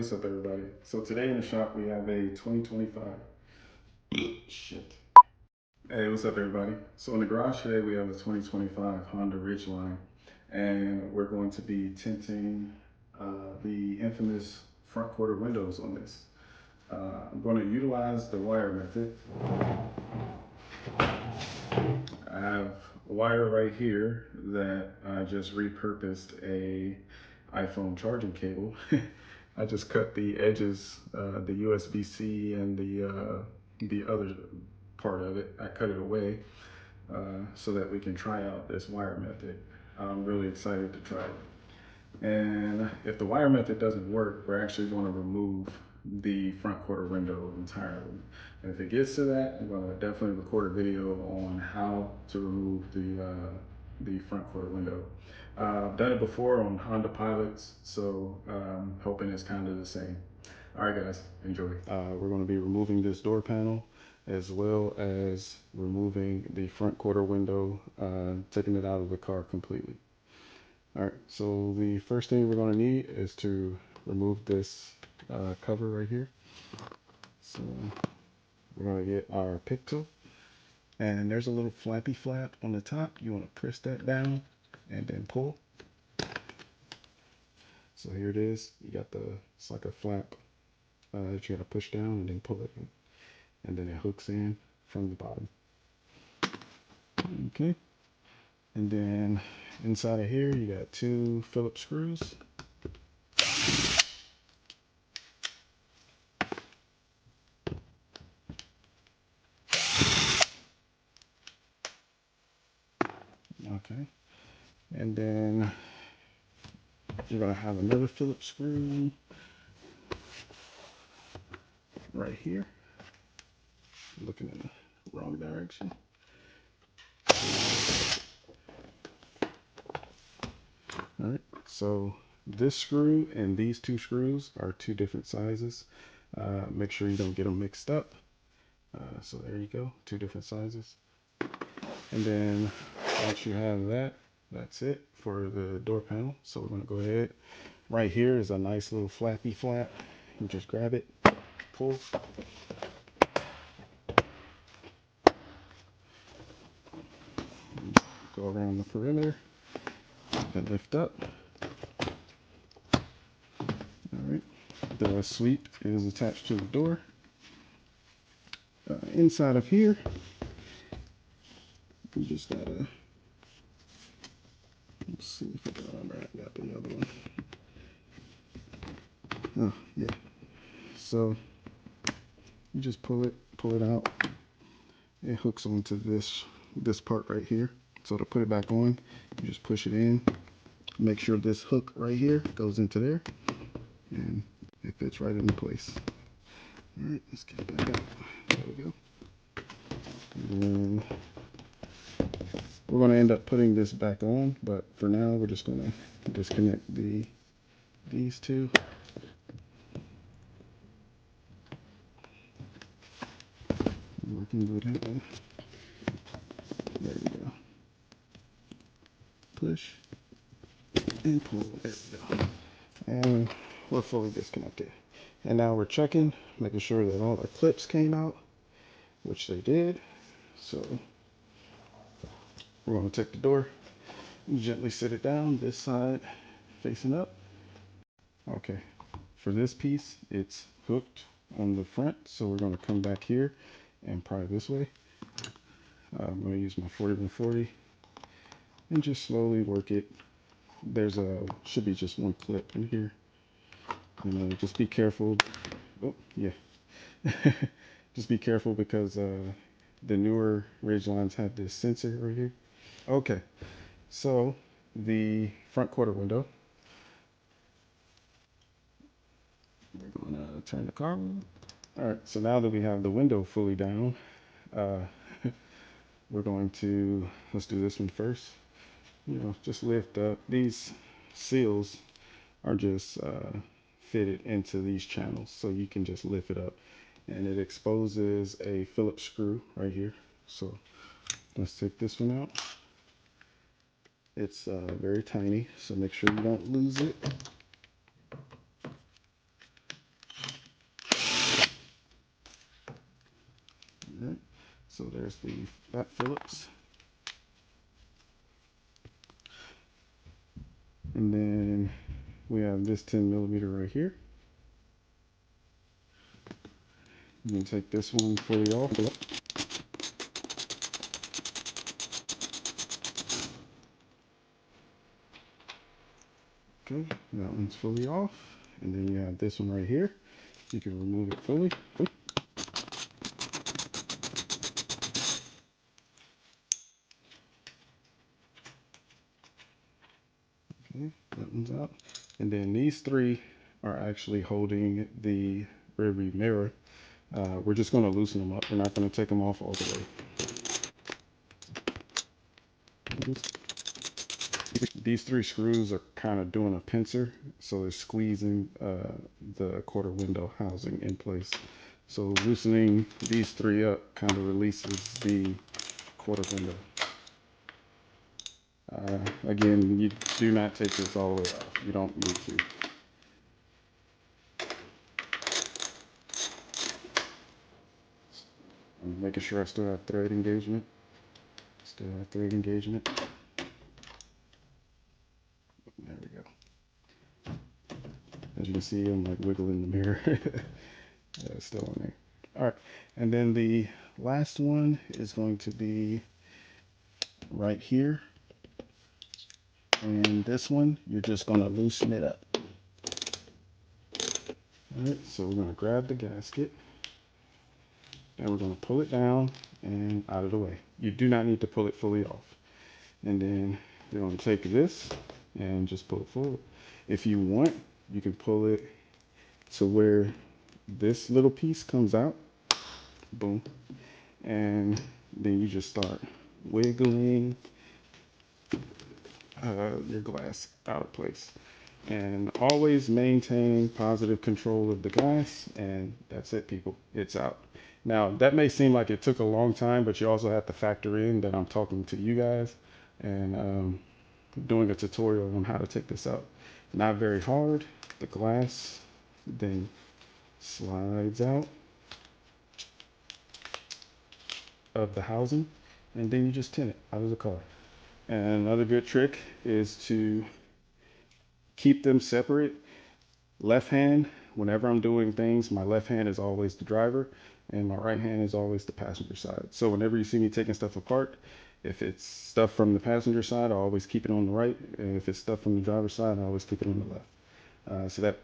What's up, everybody? So today in the shop we have a 2025. Shit. Hey, what's up, everybody? So in the garage today we have a 2025 Honda Ridgeline, and we're going to be tinting the infamous front quarter windows on this. I'm going to utilize the wire method. I have a wire right here that I just repurposed a iPhone charging cable. I just cut the edges, the USB-C and the other part of it. I cut it away so that we can try out this wire method. I'm really excited to try it. And if the wire method doesn't work, we're actually going to remove the front quarter window entirely. And if it gets to that, I'm going to definitely record a video on how to remove the front quarter window. I've done it before on Honda Pilots, so hoping it's kind of the same. All right, guys, enjoy. We're going to be removing this door panel as well as removing the front quarter window, taking it out of the car completely. All right, so the first thing we're going to need is to remove this cover right here. So we're going to get our pick tool, and there's a little flappy flap on the top. You want to press that down and then pull. So here it is. You got it's like a flap that you got to push down and then pull it in. And then it hooks in from the bottom. Okay. And then inside of here, you got two Phillip screws. Okay. And then you're going to have another Phillip screw right here. Looking in the wrong direction. All right. So this screw and these two screws are two different sizes. Make sure you don't get them mixed up. So there you go, two different sizes. And then once you have that, that's it for the door panel. So we're going to go ahead. Right here is a nice little flappy flap. You just grab it, pull. Go around the perimeter and lift up. All right. The sweep is attached to the door. Inside of here, you just gotta, let's see if I got the other one. Oh, yeah. So you just pull it out. It hooks onto this part right here. So to put it back on, you just push it in. Make sure this hook right here goes into there, and it fits right into place. All right, let's get it back out. There we go. And then we're going to end up putting this back on, but for now we're just going to disconnect these two. Working good. There we go. Push and pull. There we go. And we're fully disconnected. And now we're checking, making sure that all the clips came out, which they did. So we're going to take the door, gently sit it down, this side facing up. Okay, for this piece, it's hooked on the front, so we're going to come back here and pry this way. I'm going to use my 40x40 and just slowly work it. There's should be just one clip in here. And just be careful. Oh, yeah. Just be careful because the newer Ridgelines have this sensor right here. Okay, so the front quarter window. We're going to turn the car on. All right, so now that we have the window fully down, we're going to, let's do this one first. You know, just lift up. These seals are just fitted into these channels, so you can just lift it up. And it exposes a Phillips screw right here. So let's take this one out. It's very tiny, so make sure you don't lose it. So there's the fat Phillips. And then we have this 10mm right here. You can take this one fully off. Okay, that one's fully off. And then you have this one right here. You can remove it fully. Okay, that one's out. And then these three are actually holding the rear view mirror. We're just going to loosen them up. We're not going to take them off all the way. These three screws are kind of doing a pincer, so they're squeezing the quarter window housing in place. So loosening these three up kind of releases the quarter window. Again, you do not take this all the way off. You don't need to. I'm making sure I still have thread engagement. Still have thread engagement. There we go. As you can see, I'm like wiggling the mirror. It's still on there. All right, and then the last one is going to be right here. And this one, you're just going to loosen it up. All right, so we're going to grab the gasket and we're going to pull it down and out of the way. You do not need to pull it fully off. And then you're going to take this and just pull it forward. If you want, you can pull it to where this little piece comes out. Boom. And then you just start wiggling your glass out of place. And always maintain positive control of the glass, and that's it, people. It's out. Now, that may seem like it took a long time, but you also have to factor in that I'm talking to you guys and doing a tutorial on how to take this out. Not very hard. The glass then slides out of the housing, and then you just tint it out of the car. And another good trick is to keep them separate. Left hand, whenever I'm doing things, my left hand is always the driver and my right hand is always the passenger side. So whenever you see me taking stuff apart, if it's stuff from the passenger side, I always keep it on the right. And if it's stuff from the driver's side, I always keep it on the left. So that